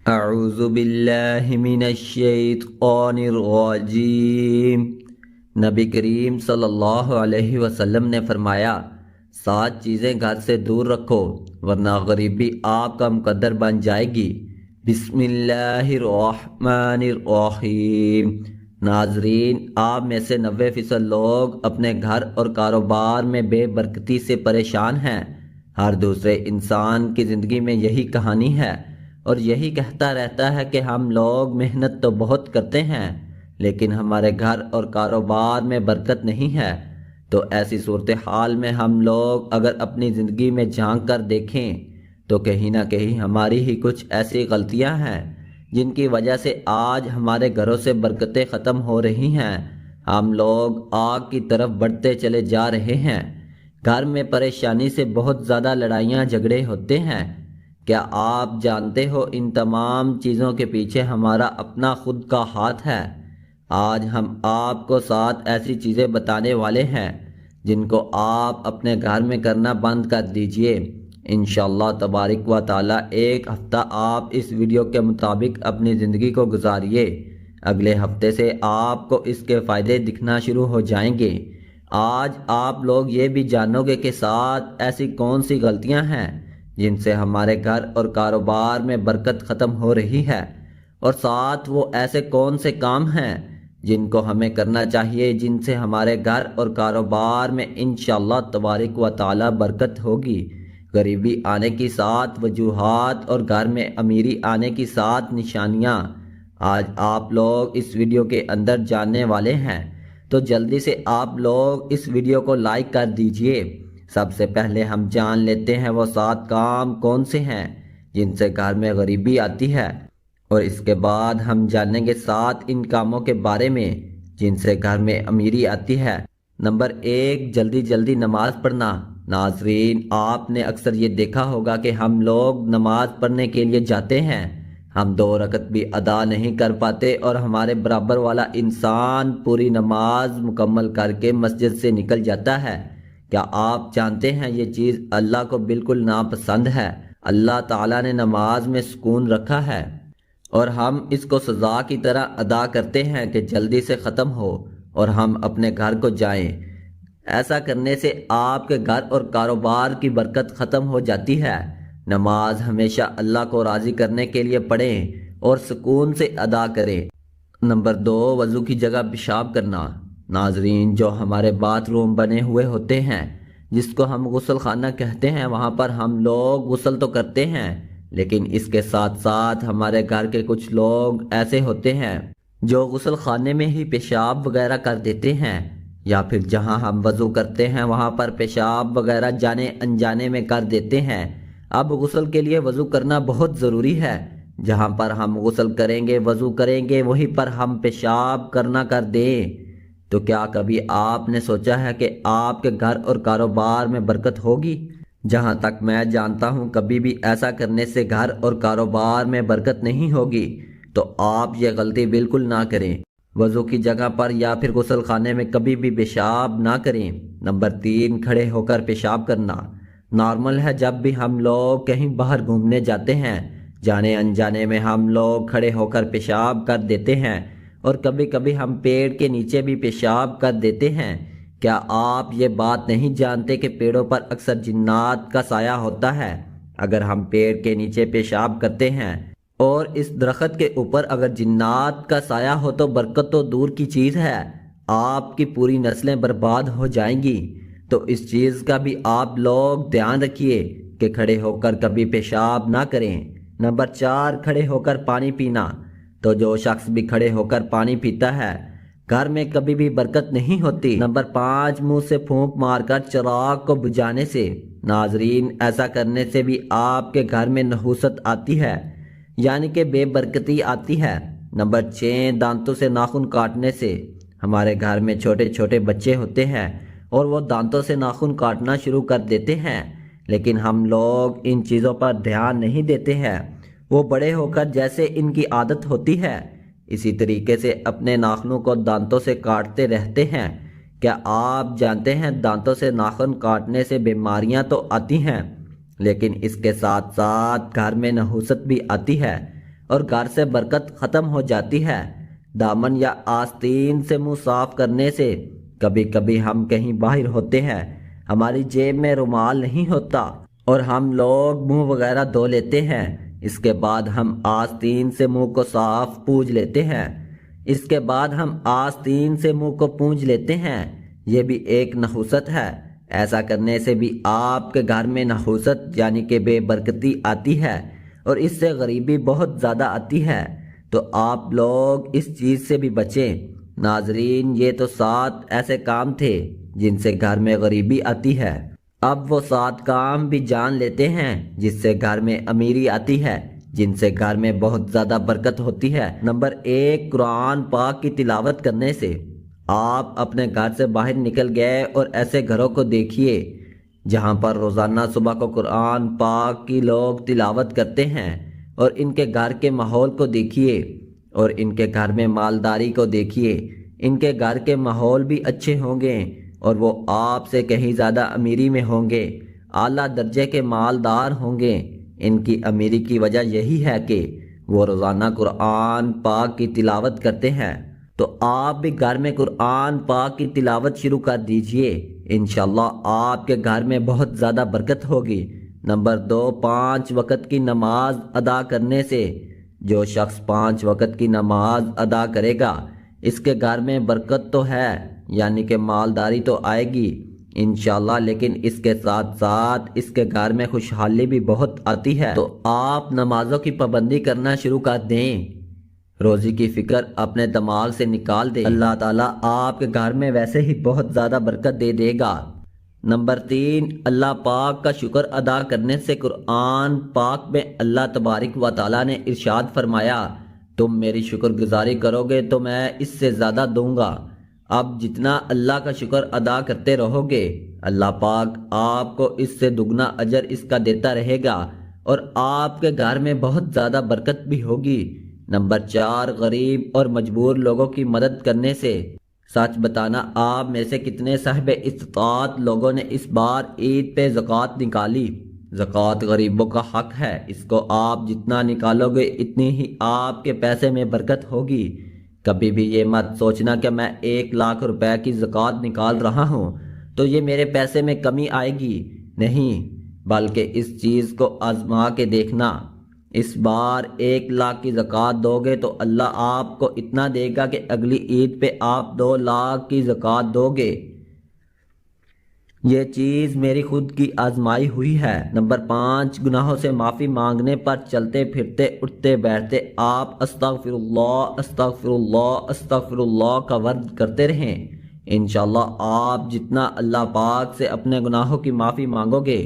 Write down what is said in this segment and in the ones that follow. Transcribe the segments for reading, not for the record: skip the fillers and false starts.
اعوذ باللہ من الشیطان الرجیم۔ نبی کریم صلی اللہ علیہ وسلم نے فرمایا، 7 چیزیں گھر سے دور رکھو ورنہ غریبی آپ کا مقدر بن جائے گی۔ بسم اللہ الرحمن الرحیم۔ ناظرین، آپ میں سے 90% لوگ اپنے گھر اور کاروبار میں بے برکتی سے پریشان ہیں۔ ہر دوسرے انسان کی زندگی میں یہی کہانی ہے اور یہی کہتا رہتا ہے کہ ہم لوگ محنت تو بہت کرتے ہیں لیکن ہمارے گھر اور کاروبار میں برکت نہیں ہے۔ تو ایسی صورتحال میں ہم لوگ اگر اپنی زندگی میں جھانک کر دیکھیں تو کہیں نہ کہیں ہماری ہی کچھ ایسی غلطیاں ہیں جن کی وجہ سے آج ہمارے گھروں سے برکتیں ختم ہو رہی ہیں۔ ہم لوگ آگ کی طرف بڑھتے چلے جا رہے ہیں۔ گھر میں پریشانی سے بہت زیادہ لڑائیاں جھگڑے ہوتے ہیں۔ کیا آپ جانتے ہو ان تمام چیزوں کے پیچھے ہمارا اپنا خود کا ہاتھ ہے؟ آج ہم آپ کو 7 ایسی چیزیں بتانے والے ہیں جن کو آپ اپنے گھر میں کرنا بند کر دیجئے۔ انشاءاللہ تبارک و تعالی ایک ہفتہ آپ اس ویڈیو کے مطابق اپنی زندگی کو گزاریے، اگلے ہفتے سے آپ کو اس کے فائدے دکھنا شروع ہو جائیں گے۔ آج آپ لوگ یہ بھی جانو گے کہ 7 ایسی کون سی غلطیاں ہیں جن سے ہمارے گھر اور کاروبار میں برکت ختم ہو رہی ہے، اور 7 وہ ایسے کون سے کام ہیں جن کو ہمیں کرنا چاہیے جن سے ہمارے گھر اور کاروبار میں انشاءاللہ تبارک و تعالی برکت ہوگی۔ غریبی آنے کی 7 وجوہات اور گھر میں امیری آنے کی 7 نشانیاں آج آپ لوگ اس ویڈیو کے اندر جاننے والے ہیں، تو جلدی سے آپ لوگ اس ویڈیو کو لائک کر دیجئے۔ سب سے پہلے ہم جان لیتے ہیں وہ 7 کام کون سے ہیں جن سے گھر میں غریبی آتی ہے، اور اس کے بعد ہم جانیں گے 7 ان کاموں کے بارے میں جن سے گھر میں امیری آتی ہے۔ نمبر 1، جلدی جلدی نماز پڑھنا۔ ناظرین، آپ نے اکثر یہ دیکھا ہوگا کہ ہم لوگ نماز پڑھنے کے لیے جاتے ہیں، ہم 2 رکعت بھی ادا نہیں کر پاتے اور ہمارے برابر والا انسان پوری نماز مکمل کر کے مسجد سے نکل جاتا ہے۔ کیا آپ جانتے ہیں یہ چیز اللہ کو بالکل ناپسند ہے؟ اللہ تعالیٰ نے نماز میں سکون رکھا ہے اور ہم اس کو سزا کی طرح ادا کرتے ہیں کہ جلدی سے ختم ہو اور ہم اپنے گھر کو جائیں۔ ایسا کرنے سے آپ کے گھر اور کاروبار کی برکت ختم ہو جاتی ہے۔ نماز ہمیشہ اللہ کو راضی کرنے کے لیے پڑھیں اور سکون سے ادا کریں۔ نمبر 2، وضو کی جگہ پیشاب کرنا۔ ناظرین، جو ہمارے باتھ روم بنے ہوئے ہوتے ہیں جس کو ہم غسل خانہ کہتے ہیں، وہاں پر ہم لوگ غسل تو کرتے ہیں لیکن اس کے ساتھ ساتھ ہمارے گھر کے کچھ لوگ ایسے ہوتے ہیں جو غسل خانے میں ہی پیشاب وغیرہ کر دیتے ہیں، یا پھر جہاں ہم وضو کرتے ہیں وہاں پر پیشاب وغیرہ جانے انجانے میں کر دیتے ہیں۔ اب غسل کے لیے وضو کرنا بہت ضروری ہے۔ جہاں پر ہم غسل کریں گے، وضو کریں گے، وہیں پر ہم پیشاب کرنا کر دیں تو کیا کبھی آپ نے سوچا ہے کہ آپ کے گھر اور کاروبار میں برکت ہوگی؟ جہاں تک میں جانتا ہوں کبھی بھی ایسا کرنے سے گھر اور کاروبار میں برکت نہیں ہوگی، تو آپ یہ غلطی بالکل نہ کریں۔ وضو کی جگہ پر یا پھر غسل خانے میں کبھی بھی پیشاب نہ کریں۔ نمبر 3، کھڑے ہو کر پیشاب کرنا۔ نارمل ہے، جب بھی ہم لوگ کہیں باہر گھومنے جاتے ہیں، جانے انجانے میں ہم لوگ کھڑے ہو کر پیشاب کر دیتے ہیں، اور کبھی کبھی ہم پیڑ کے نیچے بھی پیشاب کر دیتے ہیں۔ کیا آپ یہ بات نہیں جانتے کہ پیڑوں پر اکثر جنات کا سایہ ہوتا ہے؟ اگر ہم پیڑ کے نیچے پیشاب کرتے ہیں اور اس درخت کے اوپر اگر جنات کا سایہ ہو تو برکت تو دور کی چیز ہے، آپ کی پوری نسلیں برباد ہو جائیں گی۔ تو اس چیز کا بھی آپ لوگ دھیان رکھیے کہ کھڑے ہو کر کبھی پیشاب نہ کریں۔ نمبر 4، کھڑے ہو کر پانی پینا۔ تو جو شخص بھی کھڑے ہو کر پانی پیتا ہے گھر میں کبھی بھی برکت نہیں ہوتی۔ نمبر 5، منہ سے پھونک مار کر چراغ کو بجھانے سے۔ ناظرین، ایسا کرنے سے بھی آپ کے گھر میں نحوست آتی ہے، یعنی کہ بے برکتی آتی ہے۔ نمبر 6، دانتوں سے ناخن کاٹنے سے۔ ہمارے گھر میں چھوٹے چھوٹے بچے ہوتے ہیں اور وہ دانتوں سے ناخن کاٹنا شروع کر دیتے ہیں، لیکن ہم لوگ ان چیزوں پر دھیان نہیں دیتے ہیں۔ وہ بڑے ہو کر جیسے ان کی عادت ہوتی ہے اسی طریقے سے اپنے ناخنوں کو دانتوں سے کاٹتے رہتے ہیں۔ کیا آپ جانتے ہیں دانتوں سے ناخن کاٹنے سے بیماریاں تو آتی ہیں لیکن اس کے ساتھ ساتھ گھر میں نحوست بھی آتی ہے، اور گھر سے برکت ختم ہو جاتی ہے۔ دامن یا آستین سے منہ صاف کرنے سے کبھی کبھی ہم کہیں باہر ہوتے ہیں، ہماری جیب میں رومال نہیں ہوتا اور ہم لوگ منہ وغیرہ دھو لیتے ہیں، اس کے بعد ہم آستین سے منہ کو صاف پونجھ لیتے ہیں۔ یہ بھی ایک نحوست ہے۔ ایسا کرنے سے بھی آپ کے گھر میں نحوست یعنی کہ بے برکتی آتی ہے اور اس سے غریبی بہت زیادہ آتی ہے، تو آپ لوگ اس چیز سے بھی بچیں۔ ناظرین، یہ تو 7 ایسے کام تھے جن سے گھر میں غریبی آتی ہے۔ اب وہ 7 کام بھی جان لیتے ہیں جس سے گھر میں امیری آتی ہے، جن سے گھر میں بہت زیادہ برکت ہوتی ہے۔ نمبر 1، قرآن پاک کی تلاوت کرنے سے۔ آپ اپنے گھر سے باہر نکل گئے اور ایسے گھروں کو دیکھیے جہاں پر روزانہ صبح کو قرآن پاک کی لوگ تلاوت کرتے ہیں، اور ان کے گھر کے ماحول کو دیکھیے اور ان کے گھر میں مالداری کو دیکھیے۔ ان کے گھر کے ماحول بھی اچھے ہوں گے اور وہ آپ سے کہیں زیادہ امیری میں ہوں گے، اعلیٰ درجے کے مالدار ہوں گے۔ ان کی امیری کی وجہ یہی ہے کہ وہ روزانہ قرآن پاک کی تلاوت کرتے ہیں۔ تو آپ بھی گھر میں قرآن پاک کی تلاوت شروع کر دیجئے، انشاءاللہ آپ کے گھر میں بہت زیادہ برکت ہوگی۔ نمبر 2، 5 وقت کی نماز ادا کرنے سے۔ جو شخص 5 وقت کی نماز ادا کرے گا اس کے گھر میں برکت تو ہے، یعنی کہ مالداری تو آئے گی انشاءاللہ، لیکن اس کے ساتھ ساتھ اس کے گھر میں خوشحالی بھی بہت آتی ہے۔ تو آپ نمازوں کی پابندی کرنا شروع کر دیں، روزی کی فکر اپنے دماغ سے نکال دیں، اللہ تعالیٰ آپ کے گھر میں ویسے ہی بہت زیادہ برکت دے دے گا۔ نمبر 3، اللہ پاک کا شکر ادا کرنے سے۔ قرآن پاک میں اللہ تبارک و تعالیٰ نے ارشاد فرمایا، تم میری شکر گزاری کرو گے تو میں اس سے زیادہ دوں گا۔ اب جتنا اللہ کا شکر ادا کرتے رہو گے اللہ پاک آپ کو اس سے دگنا اجر اس کا دیتا رہے گا اور آپ کے گھر میں بہت زیادہ برکت بھی ہوگی۔ نمبر 4، غریب اور مجبور لوگوں کی مدد کرنے سے۔ سچ بتانا، آپ میں سے کتنے صاحب استطاعت لوگوں نے اس بار عید پہ زکوٰۃ نکالی؟ زکوٰۃ غریبوں کا حق ہے، اس کو آپ جتنا نکالو گے اتنی ہی آپ کے پیسے میں برکت ہوگی۔ کبھی بھی یہ مت سوچنا کہ میں 1 لاکھ روپے کی زکوٰۃ نکال رہا ہوں تو یہ میرے پیسے میں کمی آئے گی، نہیں، بلکہ اس چیز کو آزما کے دیکھنا۔ اس بار 1 لاکھ کی زکوٰۃ دو گے تو اللہ آپ کو اتنا دے گا کہ اگلی عید پہ آپ 2 لاکھ کی زکوٰۃ دو گے۔ یہ چیز میری خود کی آزمائی ہوئی ہے۔ نمبر 5، گناہوں سے معافی مانگنے پر چلتے پھرتے اٹھتے بیٹھتے آپ استغفر اللہ استغفر اللہ استغفر اللہ کا ورد کرتے رہیں، انشاءاللہ آپ جتنا اللہ پاک سے اپنے گناہوں کی معافی مانگو گے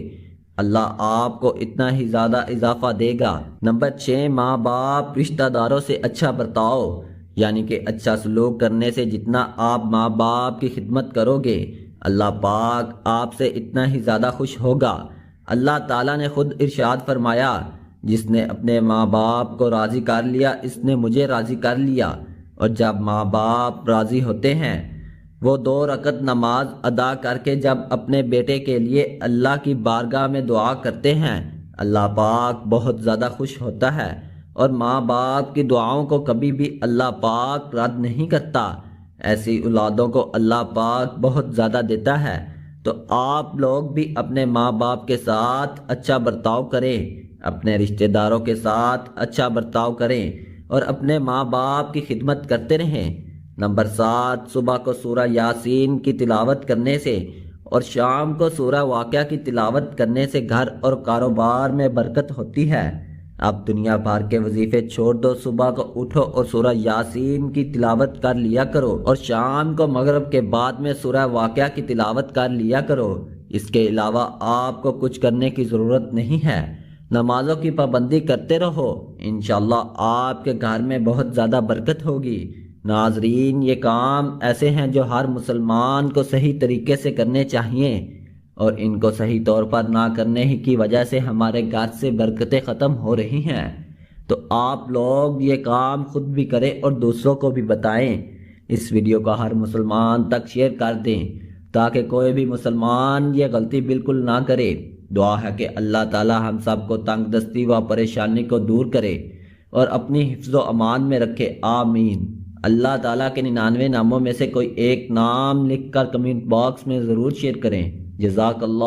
اللہ آپ کو اتنا ہی زیادہ اضافہ دے گا۔ نمبر 6، ماں باپ رشتہ داروں سے اچھا برتاؤ، یعنی کہ اچھا سلوک کرنے سے جتنا آپ ماں باپ کی خدمت کرو گے اللہ پاک آپ سے اتنا ہی زیادہ خوش ہوگا۔ اللہ تعالیٰ نے خود ارشاد فرمایا، جس نے اپنے ماں باپ کو راضی کر لیا اس نے مجھے راضی کر لیا، اور جب ماں باپ راضی ہوتے ہیں وہ 2 رکعت نماز ادا کر کے جب اپنے بیٹے کے لیے اللہ کی بارگاہ میں دعا کرتے ہیں اللہ پاک بہت زیادہ خوش ہوتا ہے، اور ماں باپ کی دعاؤں کو کبھی بھی اللہ پاک رد نہیں کرتا۔ ایسی اولادوں کو اللہ پاک بہت زیادہ دیتا ہے۔ تو آپ لوگ بھی اپنے ماں باپ کے ساتھ اچھا برتاؤ کریں، اپنے رشتہ داروں کے ساتھ اچھا برتاؤ کریں اور اپنے ماں باپ کی خدمت کرتے رہیں۔ نمبر 7، صبح کو سورہ یاسین کی تلاوت کرنے سے اور شام کو سورہ واقعہ کی تلاوت کرنے سے گھر اور کاروبار میں برکت ہوتی ہے۔ اب دنیا بھر کے وظیفے چھوڑ دو، صبح کو اٹھو اور سورہ یاسین کی تلاوت کر لیا کرو، اور شام کو مغرب کے بعد میں سورہ واقعہ کی تلاوت کر لیا کرو۔ اس کے علاوہ آپ کو کچھ کرنے کی ضرورت نہیں ہے۔ نمازوں کی پابندی کرتے رہو، انشاءاللہ آپ کے گھر میں بہت زیادہ برکت ہوگی۔ ناظرین، یہ کام ایسے ہیں جو ہر مسلمان کو صحیح طریقے سے کرنے چاہیے، اور ان کو صحیح طور پر نہ کرنے ہی کی وجہ سے ہمارے گھر سے برکتیں ختم ہو رہی ہیں۔ تو آپ لوگ یہ کام خود بھی کریں اور دوسروں کو بھی بتائیں۔ اس ویڈیو کو ہر مسلمان تک شیئر کر دیں تاکہ کوئی بھی مسلمان یہ غلطی بالکل نہ کرے۔ دعا ہے کہ اللہ تعالی ہم سب کو تنگ دستی و پریشانی کو دور کرے۔ اور اپنی حفظ و امان میں رکھے، آمین۔ اللہ تعالیٰ کے 99 ناموں میں سے کوئی ایک نام لکھ کر کمنٹ باکس میں ضرور شیئر کریں۔ جزاک اللہ۔